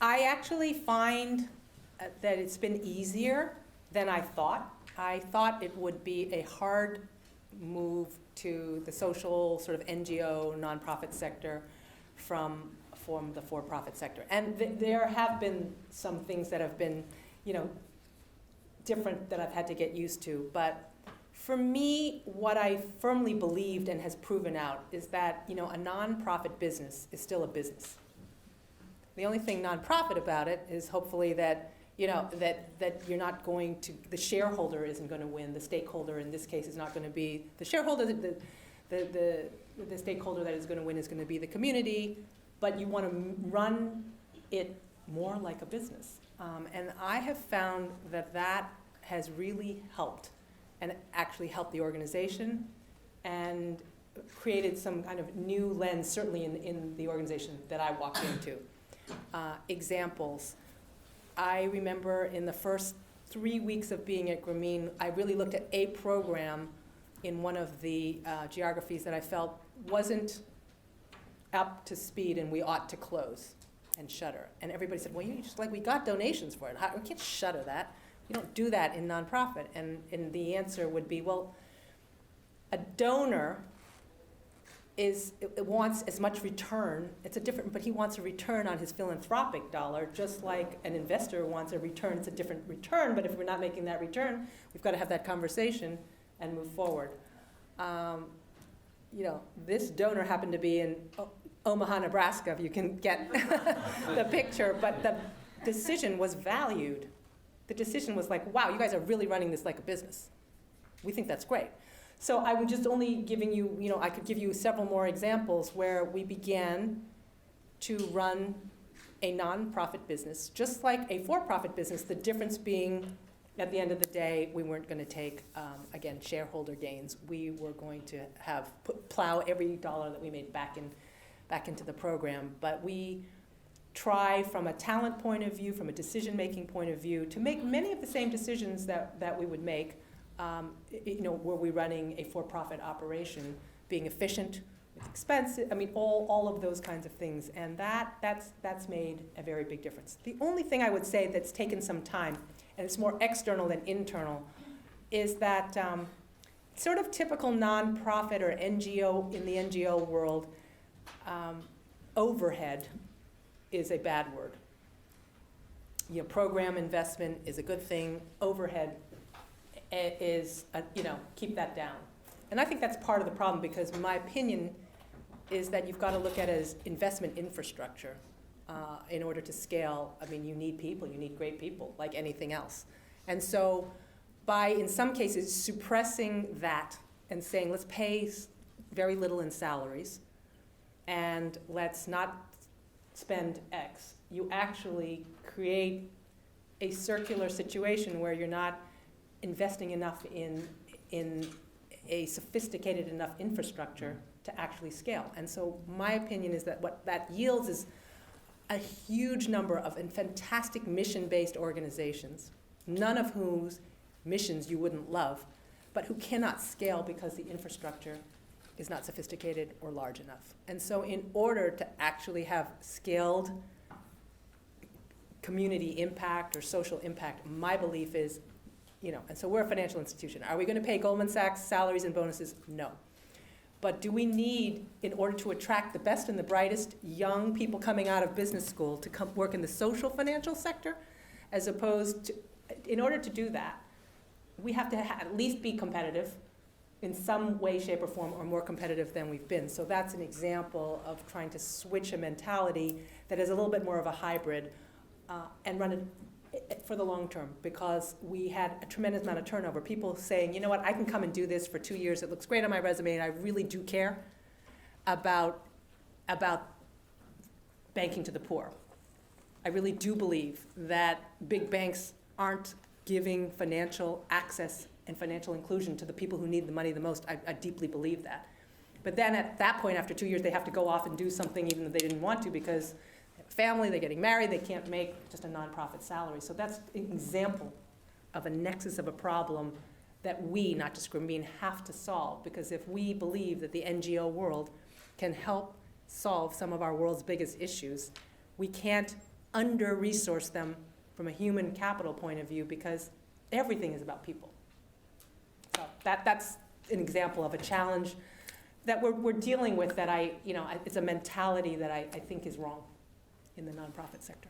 I actually find that it's been easier than I thought. I thought it would be a hard move to the social sort of NGO, nonprofit sector from the for-profit sector. And there have been some things that have been, different that I've had to get used to. But for me, what I firmly believed and has proven out is that, a nonprofit business is still a business. The only thing nonprofit about it is hopefully that, that you're not going to, the shareholder isn't going to win. The stakeholder in this case is not going to be the shareholder. The stakeholder that is going to win is going to be the community. But you want to run it more like a business. And I have found that has really helped, and actually helped the organization and created some kind of new lens, certainly in the organization that I walked into. Examples. I remember in the first 3 weeks of being at Grameen, I really looked at a program in one of the geographies that I felt wasn't up to speed and we ought to close and shutter. And everybody said, well, we got donations for it. We can't shutter that. We don't do that in nonprofit. And the answer would be, well, a donor it wants as much return. But he wants a return on his philanthropic dollar, just like an investor wants a return. It's a different return, but if we're not making that return, we've got to have that conversation and move forward. This donor happened to be in Omaha, Nebraska, if you can get the picture, but the decision was valued. The decision was like, wow, you guys are really running this like a business. We think that's great. So I would just only giving you, I could give you several more examples where we began to run a nonprofit business, just like a for-profit business, the difference being at the end of the day, we weren't going to take, again, shareholder gains. We were going to plow every dollar that we made back into the program. But we try from a talent point of view, from a decision-making point of view, to make many of the same decisions that we would make were we running a for-profit operation, being efficient with expenses, all of those kinds of things. And that's made a very big difference. The only thing I would say that's taken some time, and it's more external than internal, is that sort of typical nonprofit or NGO, in the NGO world, overhead is a bad word. Program investment is a good thing. Overhead is, keep that down. And I think that's part of the problem, because my opinion is that you've got to look at it as investment infrastructure in order to scale. You need people, you need great people, like anything else. And so by, in some cases, suppressing that and saying, let's pay very little in salaries, and let's not spend X, you actually create a circular situation where you're not investing enough in a sophisticated enough infrastructure to actually scale. And so my opinion is that what that yields is a huge number of fantastic mission-based organizations, none of whose missions you wouldn't love, but who cannot scale because the infrastructure is not sophisticated or large enough. And so in order to actually have scaled community impact or social impact, my belief is, and so we're a financial institution. Are we going to pay Goldman Sachs salaries and bonuses? No. But do we need, in order to attract the best and the brightest young people coming out of business school to come work in the social financial sector, as opposed to, in order to do that, we have to at least be competitive in some way, shape, or form, or more competitive than we've been. So that's an example of trying to switch a mentality that is a little bit more of a hybrid and run it for the long term, because we had a tremendous amount of turnover. People saying, you know what, I can come and do this for 2 years. It looks great on my resume, and I really do care about banking to the poor. I really do believe that big banks aren't giving financial access and financial inclusion to the people who need the money the most. I deeply believe that. But then at that point, after 2 years, they have to go off and do something even though they didn't want to, because they have a family, they're getting married, they can't make just a nonprofit salary. So that's an example of a nexus of a problem that we, not just Grameen, have to solve. Because if we believe that the NGO world can help solve some of our world's biggest issues, we can't under-resource them from a human capital point of view, because everything is about people. So that's an example of a challenge that we're dealing with that it's a mentality that I think is wrong in the nonprofit sector.